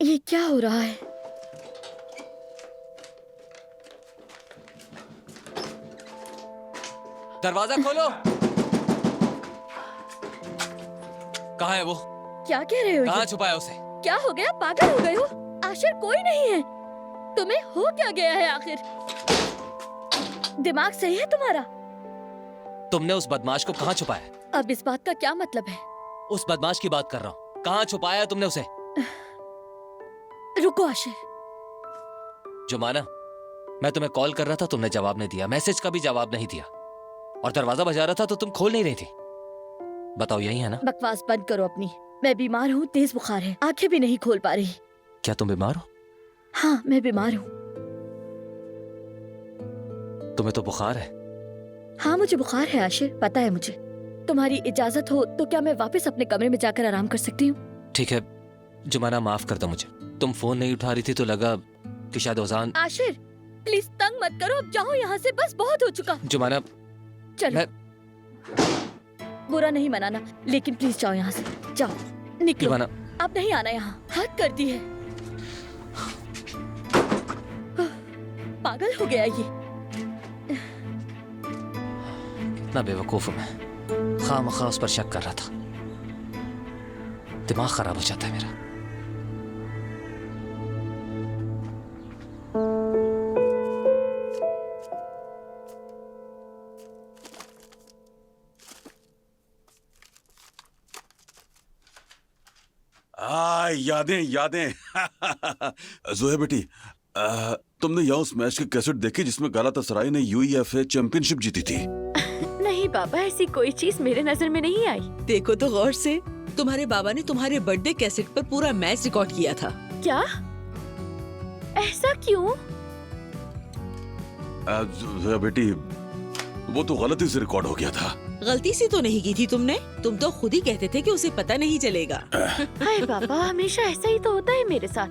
ये क्या हो रहा है? दरवाजा खोलो। कहाँ है वो? क्या कह रहे हो? कहाँ छुपाया उसे? क्या हो गया? पागल हो गए हो? आशिर कोई नहीं है। तुम्हें हो क्या गया है आखिर? दिमाग सही है तुम्हारा? तुमने उस बदमाश को कहाँ छुपाया? अब इस बात का क्या मतलब है? उस बदमाश की बात कर रहा हूँ। कहाँ छुपाया है तुमने उसे? रुको आशिर। जुमाना, मैं तुम्हें कॉल कर रहा था, तुमने जवाब नहीं दिया। मैसेज का भी जवाब नहीं दिया। और दरवाजा बजा रहा था तो तुम खोल नहीं रही थी। बताओ, यही है ना? बकवास बंद करो अपनी। मैं बीमार हूँ, तेज बुखार है, आंखें भी नहीं खोल पा रही। क्या तुम बीमार हो? हाँ, मैं बीमार हूँ। तुम्हें तो बुखार है। हाँ, मुझे बुखार है आशिर, पता है मुझे। तुम्हारी इजाजत हो तो क्या मैं वापस अपने कमरे में जाकर आराम कर सकती हूँ? ठीक है जुमाना, माफ कर दो मुझे। तुम फोन नहीं उठा रही थी तो लगा कि शायद ओजान। आशिर प्लीज तंग मत करो, अब जाओ यहाँ से, बस बहुत हो चुका। जुमाना, चलो बुरा नहीं मनाना, लेकिन प्लीज जाओ यहाँ से, जाओ निकलो। जुमाना, अब नहीं आना यहाँ, हद कर दी है। पागल हो गया ये। कितना बेवकूफ हूं मैं, खामखा उस पर शक कर रहा था। दिमाग खराब हो जाता है मेरा। यादें यादें। जोया बेटी, तुमने यहाँ उस मैच की कैसेट देखी जिसमें गालातासराय ने यूईएफए चैंपियनशिप जीती थी? नहीं पापा, ऐसी कोई चीज मेरे नजर में नहीं आई। देखो तो गौर से, तुम्हारे बाबा ने तुम्हारे बर्थडे कैसेट पर पूरा मैच रिकॉर्ड किया था। क्या? ऐसा क्यों? जोया बेटी, वो तो गलती से रिकॉर्ड हो गया था। गलती से तो नहीं की थी तुमने, तुम तो खुद ही कहते थे कि उसे पता नहीं चलेगा। हाय पापा, हमेशा ऐसा ही तो होता है मेरे साथ।